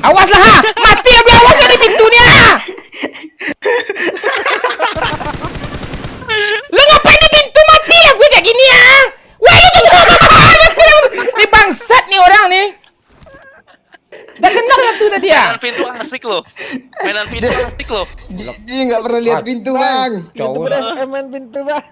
Awas lah ha. Mati aku, awas di pintunya. Lu ngapain di pintu, mati lah gue kayak gini ya. Wah itu nih bangsat nih orang nih. Udah kenal lah tuh tadi ya. Mainan pintu asik loh. Mainan pintu asik loh. Dia nggak pernah lihat pintu bang. Cowok main pintu bang.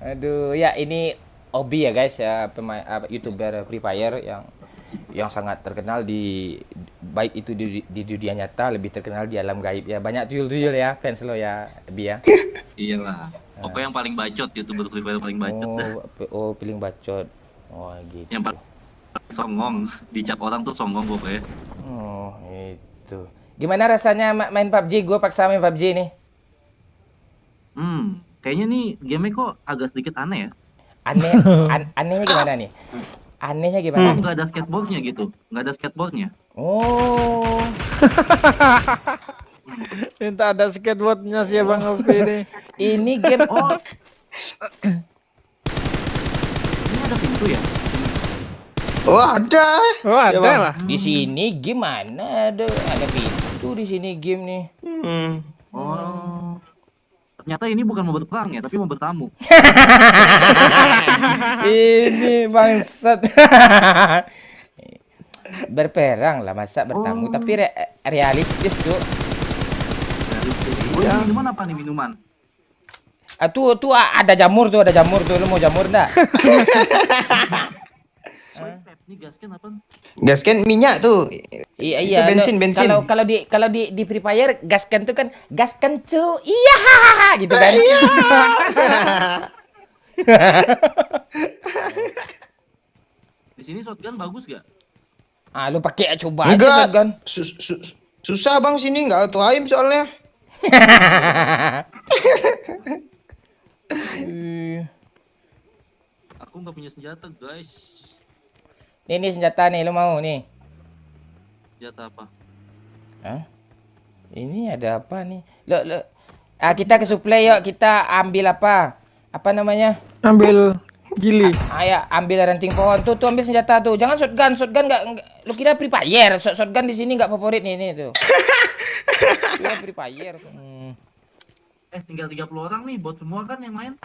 Aduh, ya ini Obi ya guys ya, pemain YouTuber Free Fire yang sangat terkenal baik itu di dunia nyata, lebih terkenal di alam gaib ya. Banyak tuyul-tuyul ya fans lo ya, Obi ya. Iyalah. Pokoknya yang paling bacot, YouTuber Free Fire paling bacot dah. Oh, paling bacot. Oh, gitu. Yang paling songong, dicap orang tuh songong pokoknya. Oh, itu. Gimana rasanya main PUBG? Gue paksa main PUBG nih. Kayaknya nih game kok agak sedikit aneh ya. Anehnya gimana nih? Anehnya gimana? Nggak ada skateboardnya gitu, nggak ada skateboardnya. Oh. Minta ada skateboardnya sih Bang Ovi ini. Ini game. Oh. Ini ada pintu ya? Oh ada. Oh ada Bang. lah. Di sini gimana? Ada pintu di sini game nih. Oh. Ternyata ini bukan mau berperang ya, tapi mau bertamu. Ini bangsat. Berperang lah, masa bertamu, tapi realistis tuh. Oh, ini minuman apa nih minuman? Tuh ada jamur tuh, Lu mau jamur enggak? Ini gaskan apa? Gaskan minyak tuh. Iya. Bensin. Kalau di Free Fire gaskan tuh kan gaskan cu. Iya gitu kan. Di sini shotgun bagus gak? Lu pakai coba aja Enggak. shotgun. Susah bang sini nggak auto aim soalnya. Aku nggak punya senjata guys. Ini senjata nih, lu mau nih? Senjata apa? Hah? Ini ada apa nih? Lo. Kita ke supply yuk, kita ambil apa? Apa namanya? Ambil gili. Ayo ambil ranting pohon tuh ambil senjata tuh. Jangan shotgun enggak. Lu kira Free Fire? Shotgun di sini enggak favorit nih tuh. Kira Free Fire. Tinggal 30 orang nih, bot semua kan yang main.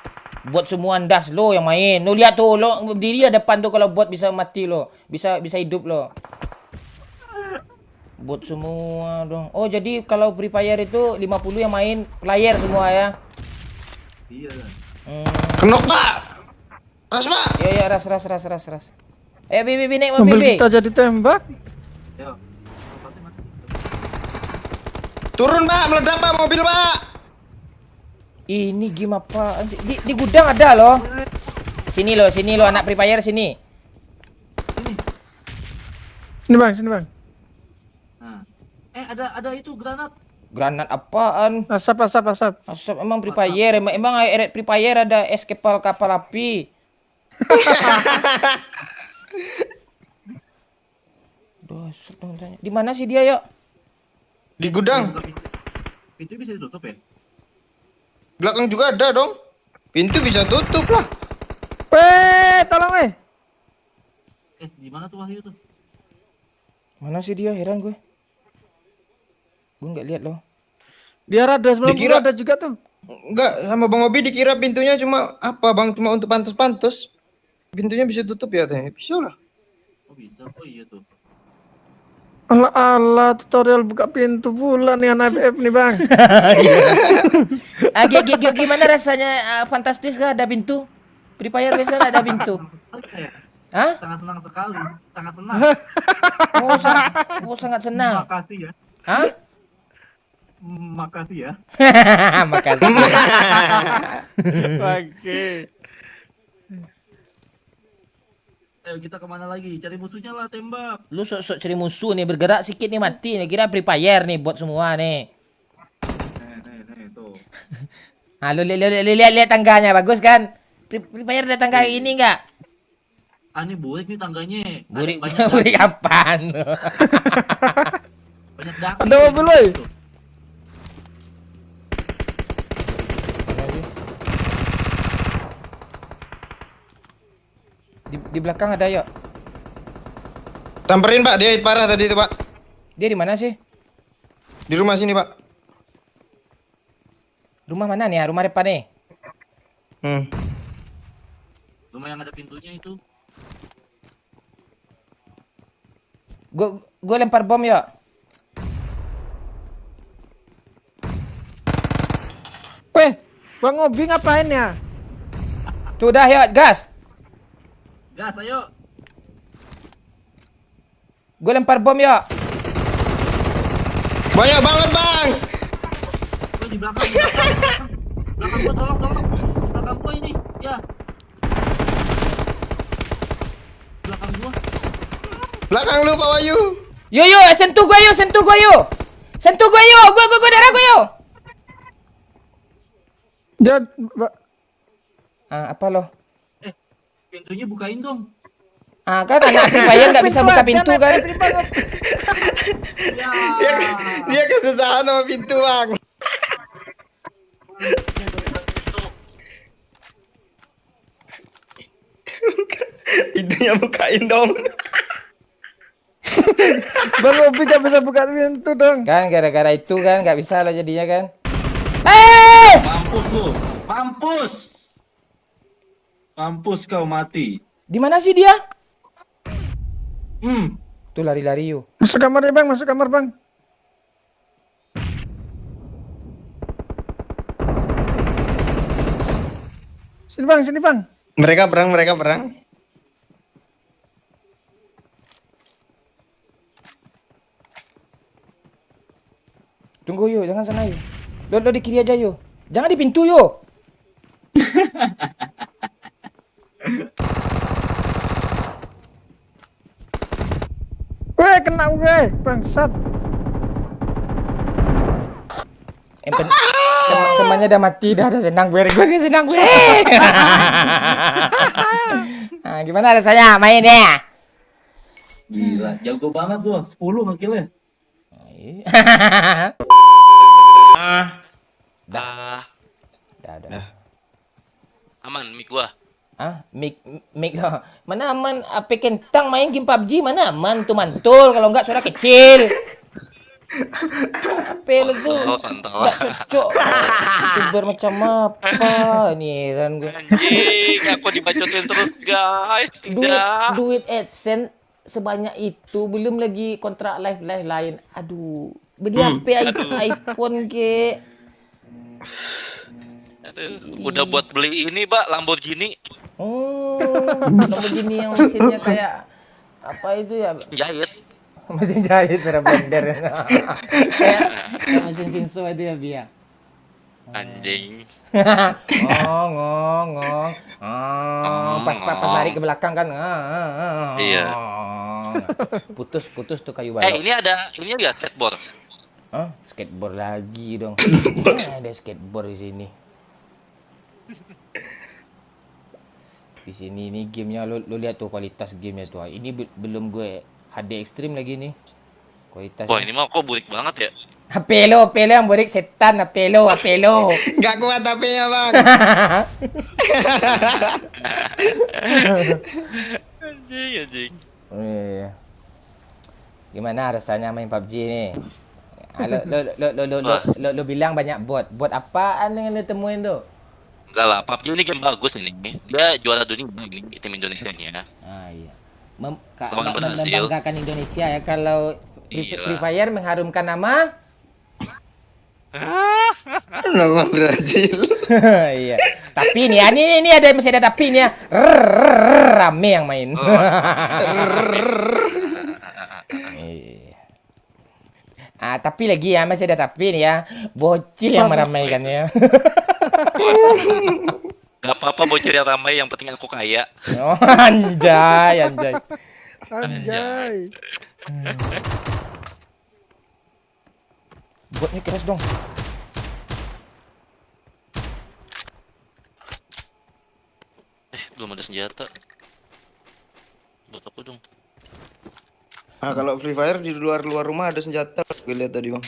Bot semua ndas lo yang main. Lu lihat tuh, lo berdiri di depan tuh, kalau bot bisa mati lo. Bisa hidup lo. Bot semua dong. Oh, jadi kalau Free Fire itu 50 yang main player semua ya. Iya kan. Kenok pak. Ras pak. Ya ras. Bibi naik Mobil Bibi. kita jadi tembak. Yo. Turun pak, meledak pak mobil pak. Ini game apaan sih? Di gudang ada loh. Sini lo anak Free Fire sini. Sini bang. Nah. Ada itu granat. Granat apaan? Asap. Asap emang Free Fire, emang Free Fire ada escape kapal api. Dosok dong tanya. Di mana sih dia, yuk? Di gudang. Pintu bisa ditutup ya? Belakang juga ada dong. Pintu bisa tutup lah. Tolong Di mana tuh Wahyu tuh? Mana sih dia? Heran gue. Gue nggak lihat loh. Dia ada 90 Dikira- ada juga tuh. Enggak, sama Bang Obi dikira pintunya cuma apa bang? Cuma untuk pantas-pantas. Pintunya bisa tutup ya teh? Bisa lah. Oh bisa, oh iya tuh. Allah tutorial buka pintu pula nih anak FF nih bang. Gimana rasanya? Fantastis kah ada pintu? Free Fire biasanya ada pintu. Hah? Sangat senang sekali, sangat senang. Sangat senang. Makasih ya. Hah? Makasih ya. Makasih. Oke. Ayo kita kemana lagi? Cari musuhnya lah, tembak. Lu sok cari musuh nih, bergerak sedikit nih mati nih. Kira Free Fire nih buat semua nih. Nih, tuh. Lu lihat tangganya bagus kan? Free Fire ada tangga ini enggak? Ini burik nih tangganya. Burik Banyak apaan? daki. Ada mobil, woy. Di belakang ada yuk. Samperin Pak, dia hit parah tadi itu Pak. Dia di mana sih? Di rumah sini Pak. Rumah mana nih ya? Rumah depan nih. Rumah yang ada pintunya itu. Gue lempar bom yuk. Weh, Bang Obi ngapain ya? Tuh dah yuk, gas. Gas, ayo. Gue lempar bom yuk. Banyak banget Bang. Woi, di belakang, di belakang. Belakang gua, tolong. Belakang gua ini, ya. Belakang gua. Belakang lu Pak Wahyu. Yo, sentuh gue yuk, sentuh gue yuk. Sentuh gue yuk, gue darah gue yuk. Dia Apa lo? Pintunya bukain dong. Kan anak Free Fire nggak bisa buka aja, pintu Nep, kan? Nep, Bang. Ya. Dia kesusahan sama pintu Bang. Pintunya bukain dong. Bang Obi gak bisa buka pintu dong. Kan gara-gara itu kan nggak bisa lo jadinya kan? Mampus lu. Mampus kau mati. Di mana sih dia? Hmm. Tuh lari-lari yuk. Masuk kamar ya Bang, masuk kamar Bang. Sini Bang. Mereka perang. Tunggu yuk, jangan sana yuk. Lo di kiri aja yuk. Jangan di pintu yuk. Weh, kena gue, bangsat. Temannya udah mati, dah senang gue senang gue. Nah, gimana rasanya main ya? Gila, jago banget gua. 10 ngakilnya. Dah. Aman mic gua. Mic lo. Mana aman? Apa kentang main game PUBG mana aman tuh mantul kalau enggak suara kecil. Apa lo tuh? Kontol. Enggak cocok. Youtuber macam apa? Ini heran gue. Anjing, aku dibacotin terus guys. Tidak. Duit AdSense sebanyak itu belum lagi kontrak live lain. Aduh, beli HP iPhone ke. Aduh, udah buat beli ini, Pak, Lamborghini. Lamborghini yang mesinnya kayak apa itu ya? Jahit. Mesin jahit suara blender. kayak mesin Shinso itu ya, Bia. Anjing. ngong. Pas lari ke belakang kan. Iya. Putus tuh kayu balok. Ini ada skateboard. Skateboard lagi dong. Ada skateboard di sini. Di sini nih gamenya lo lihat tuh kualitas gamenya tuh. Ini belum gue HD ekstrim lagi nih. Kualitas. Wah, ini mah kok burik banget ya. HP lo yang burik setan, HP lo. Gak kuat HP-nya Bang. Anjing. Gimana rasanya main PUBG nih? Lo bilang banyak bot. Bot apaan yang lo temuin tuh? Enggak lah, PUBG ini game bagus ini. Dia juara dunia ini tim Indonesia nya. Iya. Lawan berhasil. Membanggakan Indonesia ya kalau Iya. Free Fire mengharumkan nama. Nama Brazil. Iya. Tapi nih, ini masih ada tapi nih ya. Rame yang main. Tapi lagi ya masih ada tapi nih ya. Bocil yang meramaikan ya. Gak apa-apa bocil yang ramai, yang penting aku kaya. Oh, anjay. Botnya keras dong. Belum ada senjata. Buat aku dong. Kalau Free Fire di luar rumah ada senjata. Gue lihat tadi Bang.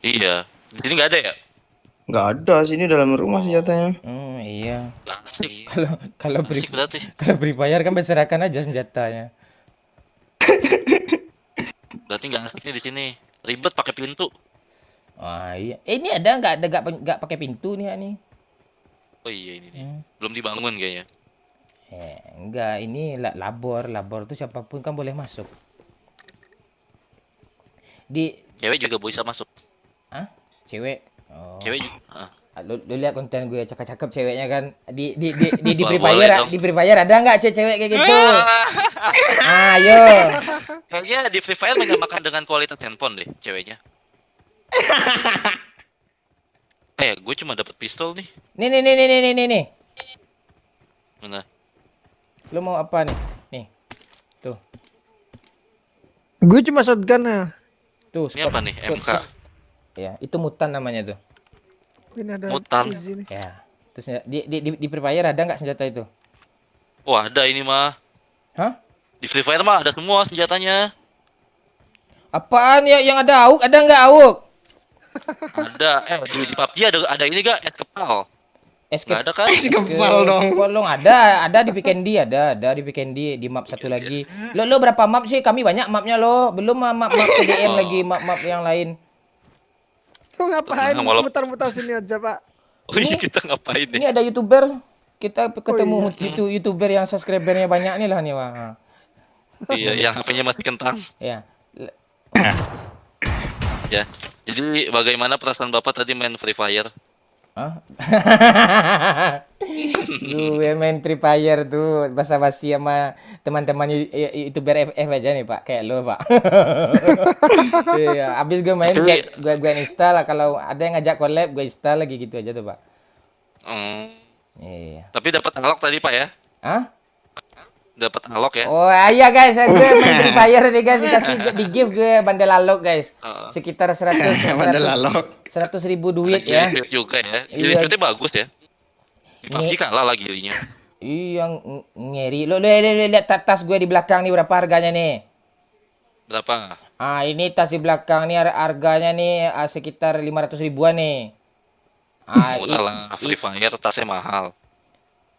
Iya. Di sini nggak ada ya? Nggak ada, sini dalam rumah senjatanya. Iya. Asik. Kalau Asik berarti. kalau Free Fire kan berserakan aja senjatanya. Berarti nggak asik nih di sini. Ribet pakai pintu. Ah iya. Ini ada nggak pakai pintu nih nih? Oh iya ini nih. Belum dibangun kayaknya. Enggak, ini labor tuh siapapun kan boleh masuk. Di Cewek juga bisa masuk. cewek. Oh. Cewek juga. Lu lihat konten gue cakep-cakep ceweknya kan di Wah, Free boleh Fire dong. di Free Fire ada nggak cewek kayak gitu? Ayo. Kayaknya di Free Fire menyamakan dengan kualitas handphone deh ceweknya. Gue cuma dapat pistol nih. Nih. Mana? Lu mau apa nih? Nih. Tuh. Gue cuma shotgun ya. Tuh, Ini apa nih? MK. Ya, itu mutan namanya tuh. Ini ada Mutan. Uzi nih. Ya. Terus di Free Fire ada nggak senjata itu? Wah ada ini mah. Hah? Di Free Fire mah ada semua senjatanya. Apaan ya yang ada AUK? Ada nggak AUK? Ada. Di PUBG ada ini gak? Es kepal. Nggak ada kan? Kepal dong. Polong ada di Vikendi ada di Vikendi di map satu lagi. Lo berapa map sih? Kami banyak mapnya lo. Belum map TDM lagi map yang lain. Kau ngapain Tenang, walau- muter-muter sini aja, Pak? Oh iya kita ngapain nih? Ini ada YouTuber. Kita ketemu iya. YouTuber yang subscribernya banyak nih lah nih, Wah. Iya yang HP-nya masih kentang. Ya. Ya. Jadi bagaimana perasaan Bapak tadi main Free Fire? Hah? Gue main Free Fire tuh basa-basi sama teman-teman YouTuber FF aja nih Pak, kayak lo Pak. Iya, abis gue main Tapi- gue install lah, kalau ada yang ngajak collab gue install lagi gitu aja tuh Pak. Iya. Tapi dapat alok tadi Pak ya? Hah? Dapat alok ya? Oh iya guys, gue main Free Fire nih guys, dikasih di gift gue bandel alok guys. Sekitar 100 Bandel alok. 100.000 duit ya. Gili speed juga ya. Iya. Gili speednya bagus ya. Di PUBG kalah lah gilinya. Iya ngeri. Lo lihat tas gue di belakang nih berapa harganya nih? Berapa? Ini tas di belakang nih harganya nih sekitar 500 ribuan nih. Murah lah, Free Fire tasnya mahal.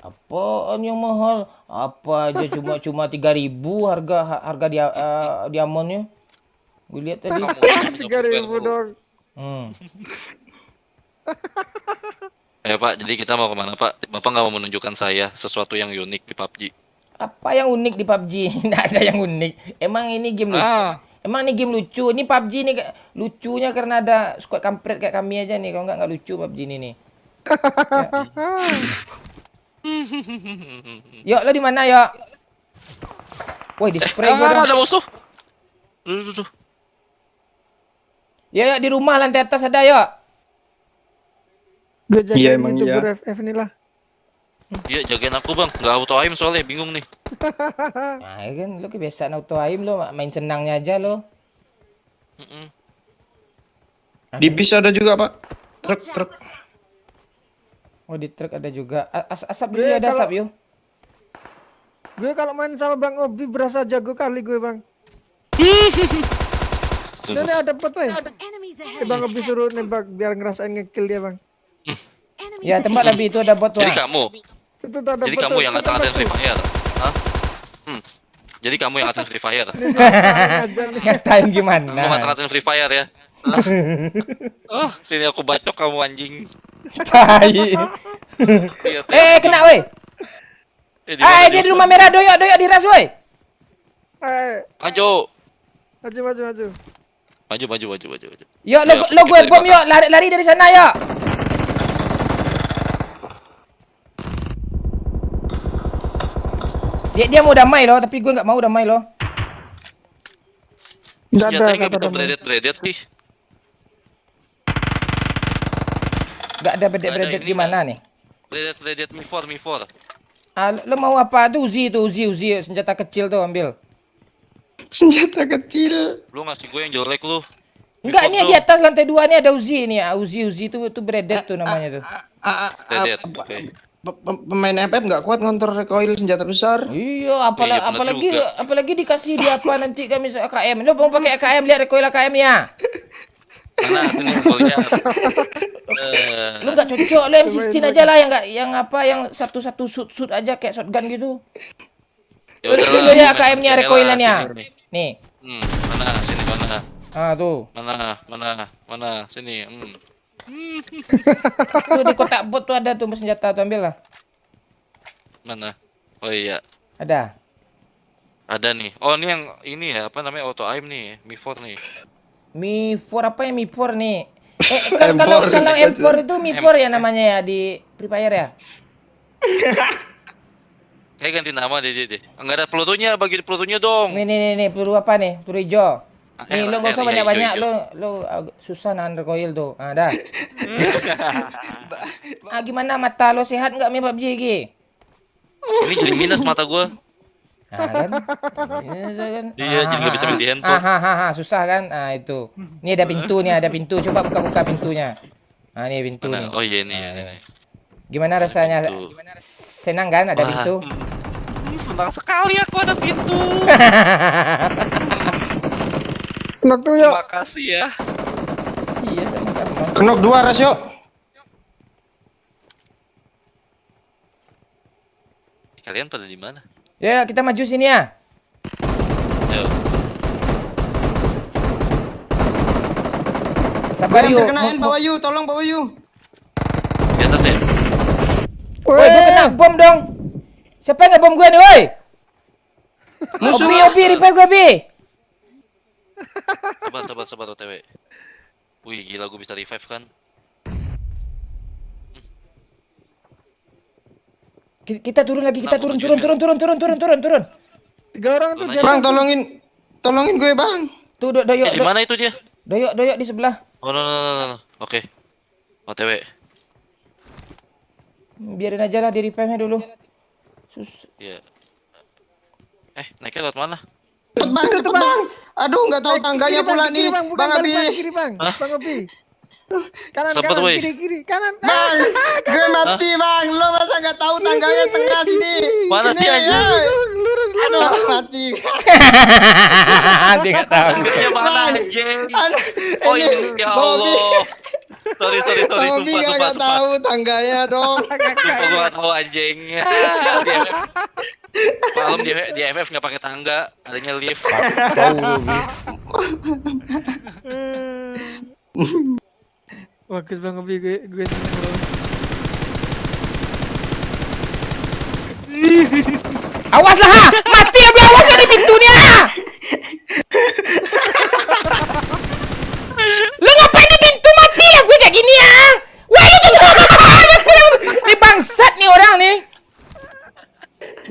Apaan yang mahal? Apa aja cuma 3.000 harga diamonnya. Gue lihat tadi. 3.000 dong. Pak, jadi kita mau kemana Pak? Bapak nggak mau menunjukkan saya sesuatu yang unik di PUBG? Apa yang unik di PUBG? Nggak ada yang unik. Emang ini game lucu. Emang ini game lucu. Ini PUBG nih lucunya karena ada squad kampret kayak kami aja nih. Kalau nggak lucu PUBG ini nih. Yuk, lo di mana, Yuk? Woi, di spray gua dong. Ada musuh. Tuh. Yuk, di rumah lantai atas ada, Yuk. Gue jaga Iya, emang YouTuber iya. FF nih lah. Iya jagain aku bang, nggak auto aim soalnya bingung nih. Nah, ya kan lo kebiasaan auto aim lo, main senangnya aja lo. Di bis ada juga, Pak. Truk. Oh, di truk ada juga. Asap dulu Gue ada kalau- asap, yuk. Gue kalau main sama Bang Obi berasa jago kali gue, Bang. Dan ada pot, weh. Bang Obi suruh nembak biar ngerasain ngekill dia, Bang. Ya, tempat lebih itu ada bot, Jadi Wah. kamu, Itu tuh ada jadi pot kamu tuh. yang ngata-ngatain Free Fire, hah? Jadi kamu yang ngatain Free Fire. Aja nih. Ngatain Kamu gimana? ngata-ngatain Free Fire ya. Sini aku bacok kamu anjing. Tai. Lihat ya. Kena, woi. Di mana Dia di rumah merah, doyok di ras, woi. Maju. Maju. Maju. Yuk, Ya, lo gue kita bom, dibakar. yuk. Lari dari sana, yuk. Dia mau damai loh, tapi gue nggak mau damai loh. Nggak ada Senjatanya nggak kata bisa damai. beredet sih. Nggak ada bedet-bedet ini, gimana nih? Beredet mi 4. Lo mau apa? Tuh Uzi, senjata kecil tuh ambil. Senjata kecil. Lu ngasih gue yang jelek lu. Enggak, Mi ini 4 di dong. atas lantai 2 nih ada Uzi nih. Uzi tuh beredet tuh namanya tuh. Beredet. Oke. Pemain FF nggak kuat ngontor recoil senjata besar. Iya, Iya, bener juga. apalagi dikasih di apa nanti kami AKM. Lo mau pakai AKM, lihat recoil AKM-nya. Mana sini gua lihat. Lu nggak cocok, lu M16 aja lah, yang satu shoot aja kayak shotgun gitu. Ya udah Lu lah, lihat gua main AKM-nya PUBG recoilannya. lah, sini. Nih. Mana sini mana? Ah tuh. Mana sini. Tuh di kotak bot tuh ada tuh senjata tuh, ambil lah. Mana? Oh iya, Ada. ada nih. Oh, ini ya, apa namanya? Auto aim nih, Mi 4 nih. Mi 4 apa ya Mi 4 nih? Kalau M4 itu Mi 4 ya namanya ya di Free Fire ya? Kayak ganti nama deh. Enggak ada pelurunya, bagi pelurunya dong. Nih, peluru apa nih? Peluru hijau. Nih, lu nggak usah iya, banyak-banyak, hijau. lu susah nahan recoil tuh. Ah, dah. Gimana mata lo sehat nggak main PUBG Gi? Ini jadi minus mata gua. Nah, kan? Kan? Iya, jadi nggak bisa main di handphone. Susah kan? Ah, itu. Ini ada pintu. Coba buka pintunya. Ah, ini pintu nih. Mana? Oh iya ini. Gimana rasanya? Pintu. Senang kan ada Wah. pintu? Senang sekali aku ada pintu. Knock tuh yuk. Terima kasih ya. Iya, sama-sama. Knock 2 rasio. Kalian pada di mana? Ya, kita maju sini ya. Ayo. Sabar Yang yuk. terkenain bawa you, tolong bawa you. Di atas ya. Woi, gue kena bom dong. Siapa yang ngebom gue nih, woi? Obi, revive gue, Bi. Sabar OTW. Wih, gila gue bisa revive kan. Kita turun lagi, kita turun. 3 orang tuh Turun dia. aja. Bang, tolongin gue, Bang. Tuh, doyok. Di mana itu dia? Doyok di sebelah. Oh, no. Oke. OTW. Biarin aja lah di revive-nya dulu. Iya. Naiknya lewat mana? Cepet bang. Aduh, nggak tahu tangganya pula nih. Bang Abi. Kiri bang. Hah? Bang Abi. Kanan, Sempet, woi. kiri, kanan. Bang, gue mati bang. Lo masa nggak tahu tangganya tengah sini? Mana Sini, sih, anjing? ayo. Lurus. Aduh, mati. Dia nggak tahu. Tangganya mana Bang. anjing? Aduh, Oh ini iya, ya Bang Abi. Allah. Sorry. Bang Abi Sumpah. nggak tahu tangganya dong. Sumpah gue gak tahu anjing. Di FF. Malam di FF nggak pakai tangga, adanya lift. Jauh lu, Bi. Bagus Bang Abi gue seneng. Awas lah, ha! Mati ya gue, awas ya di pintunya! Lu ngapain di pintu, mati ya gue kayak gini ya? Wah, itu nih bangsat nih orang nih.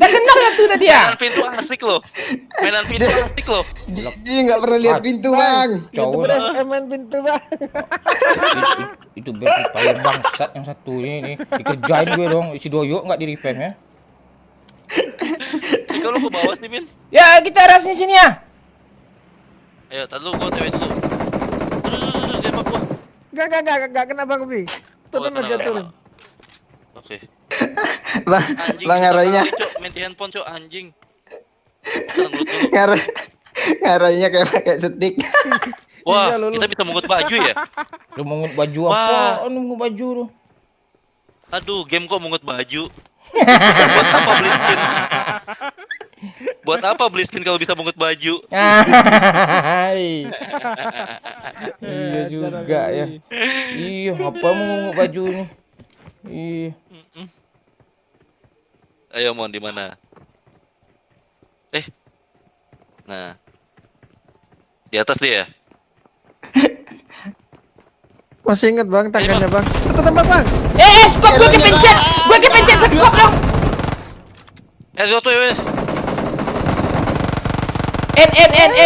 Udah kenal ya tuh tadi ya? Mainan pintu asik loh. Dia nggak pernah lihat pintu bang. Cowok Udah dah. main pintu bang. Itu berupaya bangsat yang satu ini nih. Dikerjain gue dong, isi doyok nggak di revive ya? Kalau lu ke bawah sih, Min. Ya, kita rasin sini ya. Ayo, tar dulu, gua OTW dulu. Turun, tembak gua. Enggak kena Bang Abi. Turun Oh, aja kena. turun. Oke. Bang, Anjing. bang arahnya, Cok, main di handphone, Cok, anjing. Sekarang dulu. ngarahnya kayak pakai stick. Wah, Iya, lu. kita bisa mungut baju ya? Lu mungut baju Wah. apa? Lu mungut baju lu. Aduh, game kok mungut baju. Buat apa beli skin? Buat apa beli skin kalau bisa mungut baju? Hai. Iya juga ya. Iya, apa mungut baju ini? Iya. Ayo, Mon, di mana? Nah. Di atas dia ya? Masih inget Bang tangganya Bang. Itu tembak Bang. Skop gue kepencet. Gue kepencet skop dong. Lihat tuh, wes.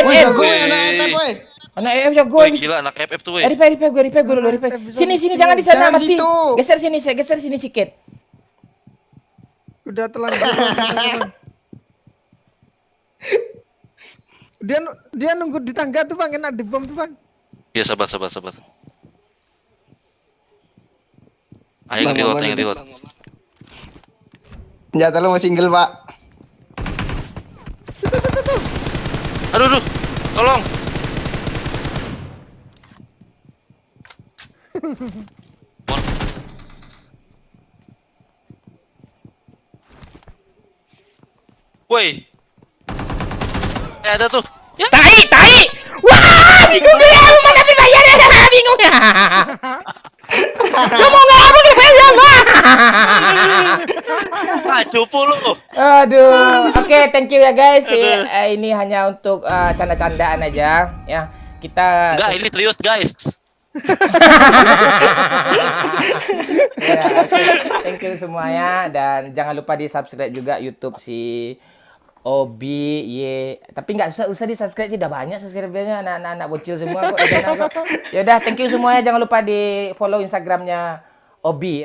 Woi, jago Wih. ya anak FF, woi. Anak EF jago. Wih, gila anak FF tuh, weh. Repair gue dulu, repair. Sini jangan di sana Jangan mati. situ. Geser sini sedikit. Udah telanjang Bang. Dia nunggu di tangga tuh Bang, enak dibom tuh Bang. Ya, sabar. Ayo Bang, reload, Bang, ayo reload. Senjata lu mau single pak. Aduh, tolong. Woi. Ada tuh. Ya. Tai! Wah, bingung gue ya, mana berbayar ya, bingung ya. Lu mau ngapa nih, bayar Wah. Ah, cupu lu. Aduh, oke, thank you ya guys. Ini hanya untuk canda-candaan aja, ya. Kita Enggak, ini serius, guys. Ya, oke. Thank you semuanya dan jangan lupa di subscribe juga YouTube si Obi Y. Tapi nggak usah di subscribe sih, udah banyak subscribernya anak-anak bocil semua kok di sana kok. Ya udah, thank you semuanya, jangan lupa di follow Instagramnya Obi.